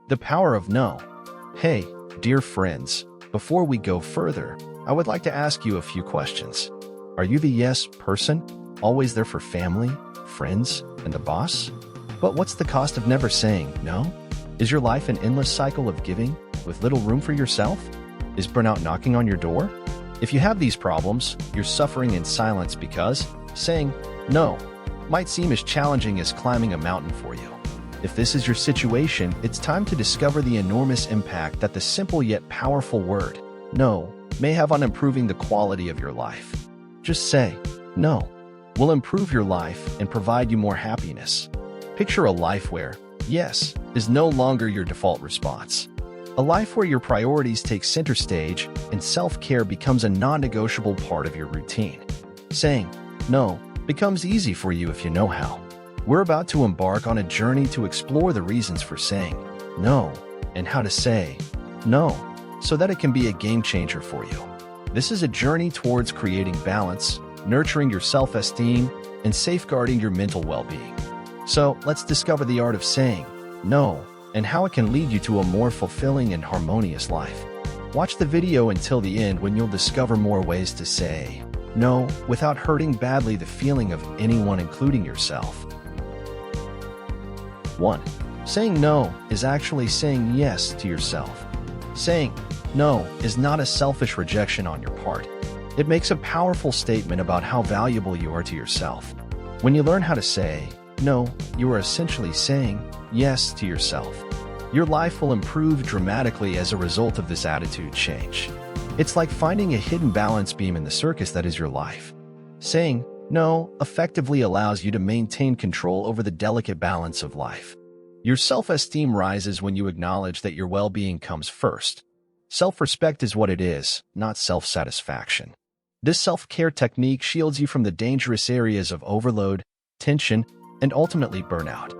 The power of no. Hey, dear friends, before we go further, I would like to ask you a few questions. Are you the yes person, always there for family, friends, and the boss? But what's the cost of never saying no? Is your life an endless cycle of giving, with little room for yourself? Is burnout knocking on your door? If you have these problems, you're suffering in silence because saying no might seem as challenging as climbing a mountain for you. If this is your situation, it's time to discover the enormous impact that the simple yet powerful word, no, may have on improving the quality of your life. Just say, no, will improve your life and provide you more happiness. Picture a life where, yes, is no longer your default response. A life where your priorities take center stage and self-care becomes a non-negotiable part of your routine. Saying no becomes easy for you if you know how. We're about to embark on a journey to explore the reasons for saying no and how to say no so that it can be a game changer for you. This is a journey towards creating balance, nurturing your self-esteem, and safeguarding your mental well-being. So let's discover the art of saying no and how it can lead you to a more fulfilling and harmonious life. Watch the video until the end when you'll discover more ways to say no without hurting badly the feeling of anyone, including yourself. 1. Saying no is actually saying yes to yourself. Saying no is not a selfish rejection on your part. It makes a powerful statement about how valuable you are to yourself. When you learn how to say no, you are essentially saying yes to yourself. Your life will improve dramatically as a result of this attitude change. It's like finding a hidden balance beam in the circus that is your life. Saying no effectively allows you to maintain control over the delicate balance of life. Your self-esteem rises when you acknowledge that your well-being comes first. Self-respect is what it is, not self-satisfaction. This self-care technique shields you from the dangerous areas of overload, tension, and ultimately burnout.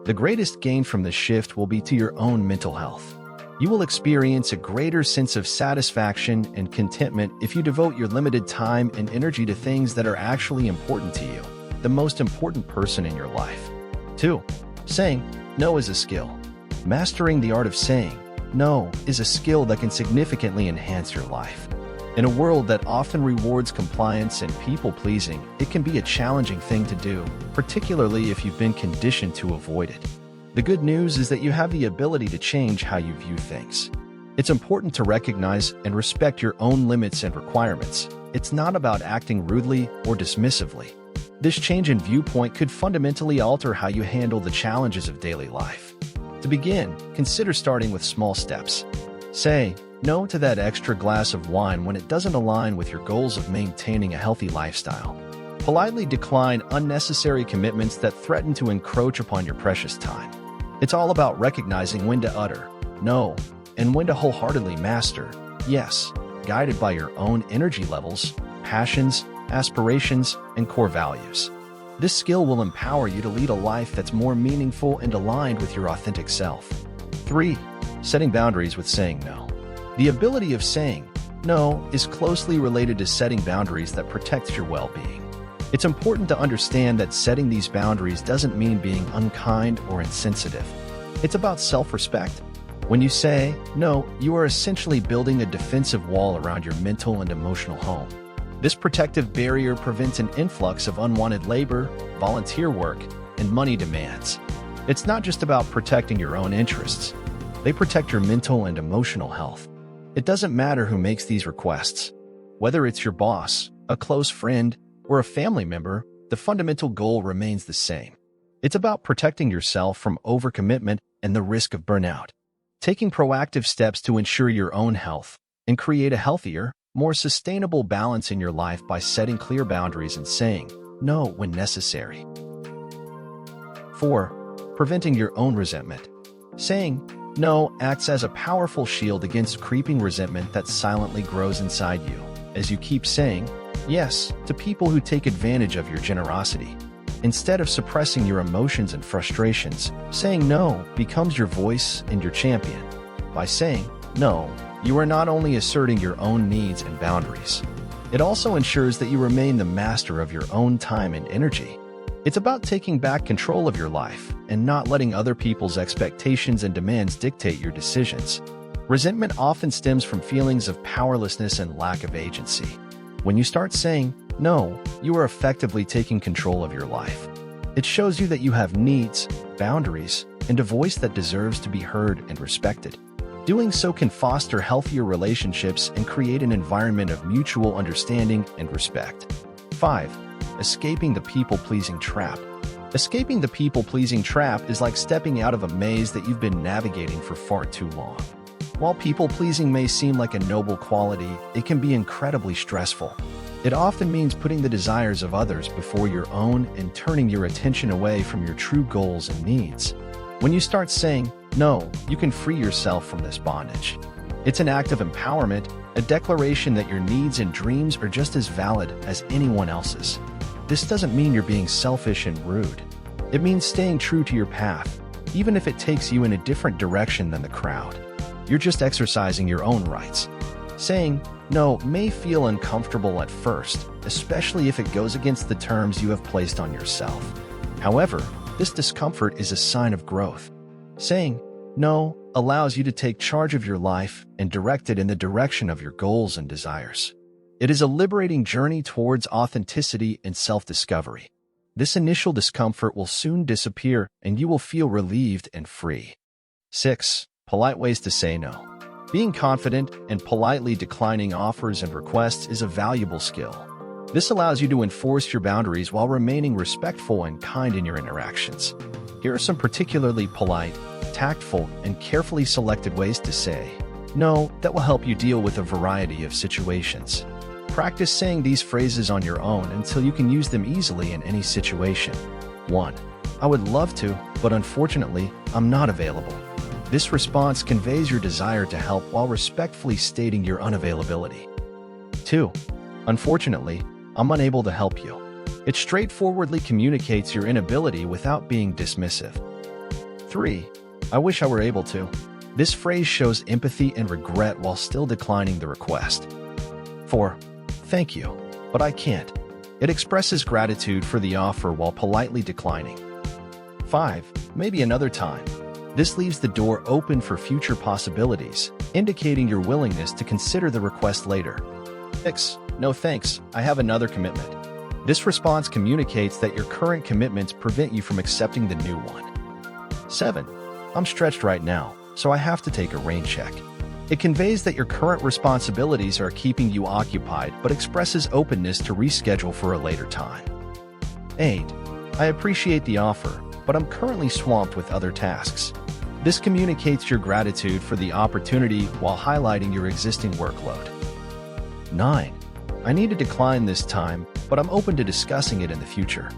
The greatest gain from this shift will be to your own mental health. You will experience a greater sense of satisfaction and contentment if you devote your limited time and energy to things that are actually important to you, the most important person in your life. 2. Saying no is a skill. Mastering the art of saying no is a skill that can significantly enhance your life. In a world that often rewards compliance and people-pleasing, it can be a challenging thing to do, particularly if you've been conditioned to avoid it. The good news is that you have the ability to change how you view things. It's important to recognize and respect your own limits and requirements. It's not about acting rudely or dismissively. This change in viewpoint could fundamentally alter how you handle the challenges of daily life. To begin, consider starting with small steps. Say no to that extra glass of wine when it doesn't align with your goals of maintaining a healthy lifestyle. Politely decline unnecessary commitments that threaten to encroach upon your precious time. It's all about recognizing when to utter no and when to wholeheartedly master yes, guided by your own energy levels, passions, aspirations, and core values. This skill will empower you to lead a life that's more meaningful and aligned with your authentic self. 3. Setting boundaries with saying no. The ability of saying no is closely related to setting boundaries that protect your well-being. It's important to understand that setting these boundaries doesn't mean being unkind or insensitive. It's about self-respect. When you say no, you are essentially building a defensive wall around your mental and emotional home. This protective barrier prevents an influx of unwanted labor, volunteer work, and money demands. It's not just about protecting your own interests. They protect your mental and emotional health. It doesn't matter who makes these requests. Whether it's your boss, a close friend, or a family member, the fundamental goal remains the same. It's about protecting yourself from overcommitment and the risk of burnout. Taking proactive steps to ensure your own health and create a healthier, more sustainable balance in your life by setting clear boundaries and saying no when necessary. 4. Preventing your own resentment. Saying no acts as a powerful shield against creeping resentment that silently grows inside you as you keep saying yes to people who take advantage of your generosity. Instead of suppressing your emotions and frustrations, saying no becomes your voice and your champion. By saying no, you are not only asserting your own needs and boundaries, it also ensures that you remain the master of your own time and energy. It's about taking back control of your life and not letting other people's expectations and demands dictate your decisions. Resentment often stems from feelings of powerlessness and lack of agency. When you start saying no, you are effectively taking control of your life. It shows you that you have needs, boundaries, and a voice that deserves to be heard and respected. Doing so can foster healthier relationships and create an environment of mutual understanding and respect. 5. Escaping the people-pleasing trap. Escaping the people-pleasing trap is like stepping out of a maze that you've been navigating for far too long. While people-pleasing may seem like a noble quality, it can be incredibly stressful. It often means putting the desires of others before your own and turning your attention away from your true goals and needs. When you start saying no, you can free yourself from this bondage. It's an act of empowerment, a declaration that your needs and dreams are just as valid as anyone else's. This doesn't mean you're being selfish and rude. It means staying true to your path, even if it takes you in a different direction than the crowd. You're just exercising your own rights. Saying no may feel uncomfortable at first, especially if it goes against the terms you have placed on yourself. However, this discomfort is a sign of growth. Saying no allows you to take charge of your life and direct it in the direction of your goals and desires. It is a liberating journey towards authenticity and self-discovery. This initial discomfort will soon disappear and you will feel relieved and free. 6. Polite ways to say no. Being confident and politely declining offers and requests is a valuable skill. This allows you to enforce your boundaries while remaining respectful and kind in your interactions. Here are some particularly polite, tactful, and carefully selected ways to say no that will help you deal with a variety of situations. Practice saying these phrases on your own until you can use them easily in any situation. 1. I would love to, but unfortunately, I'm not available. This response conveys your desire to help while respectfully stating your unavailability. 2. Unfortunately, I'm unable to help you. It straightforwardly communicates your inability without being dismissive. 3. I wish I were able to. This phrase shows empathy and regret while still declining the request. 4. Thank you, but I can't. It expresses gratitude for the offer while politely declining. 5. Maybe another time. This leaves the door open for future possibilities, indicating your willingness to consider the request later. 6. No thanks, I have another commitment. This response communicates that your current commitments prevent you from accepting the new one. 7. I'm stretched right now, so I have to take a rain check. It conveys that your current responsibilities are keeping you occupied but expresses openness to reschedule for a later time. 8. I appreciate the offer, but I'm currently swamped with other tasks. This communicates your gratitude for the opportunity while highlighting your existing workload. 9. I need to decline this time, but I'm open to discussing it in the future.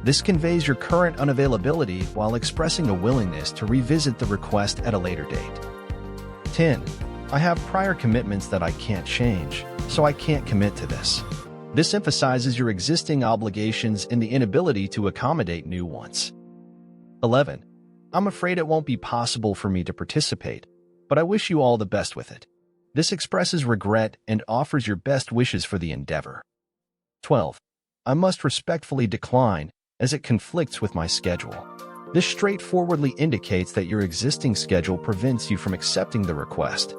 This conveys your current unavailability while expressing a willingness to revisit the request at a later date. 10. I have prior commitments that I can't change, so I can't commit to this. This emphasizes your existing obligations and the inability to accommodate new ones. 11. I'm afraid it won't be possible for me to participate, but I wish you all the best with it. This expresses regret and offers your best wishes for the endeavor. 12. I must respectfully decline, as it conflicts with my schedule. This straightforwardly indicates that your existing schedule prevents you from accepting the request.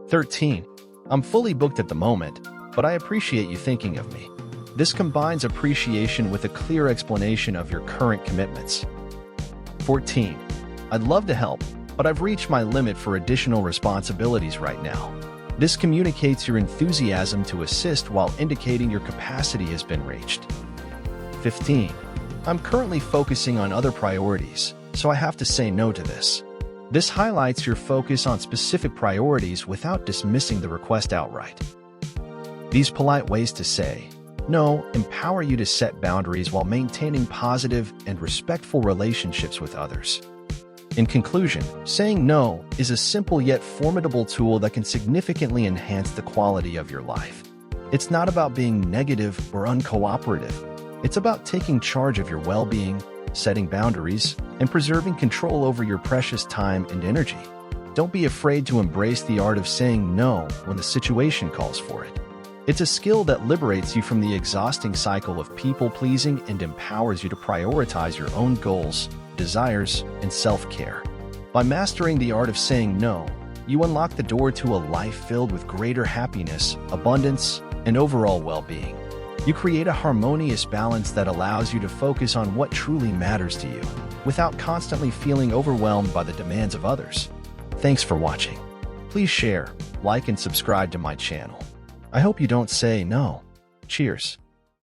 13. I'm fully booked at the moment, but I appreciate you thinking of me. This combines appreciation with a clear explanation of your current commitments. 14. I'd love to help, but I've reached my limit for additional responsibilities right now. This communicates your enthusiasm to assist while indicating your capacity has been reached. 15. I'm currently focusing on other priorities, so I have to say no to this. This highlights your focus on specific priorities without dismissing the request outright. These polite ways to say no empower you to set boundaries while maintaining positive and respectful relationships with others. In conclusion, saying no is a simple yet formidable tool that can significantly enhance the quality of your life. It's not about being negative or uncooperative. It's about taking charge of your well-being, setting boundaries, and preserving control over your precious time and energy. Don't be afraid to embrace the art of saying no when the situation calls for it. It's a skill that liberates you from the exhausting cycle of people-pleasing and empowers you to prioritize your own goals, desires, and self-care. By mastering the art of saying no, you unlock the door to a life filled with greater happiness, abundance, and overall well-being. You create a harmonious balance that allows you to focus on what truly matters to you, without constantly feeling overwhelmed by the demands of others. Thanks for watching. Please share, like, and subscribe to my channel. I hope you don't say no. Cheers.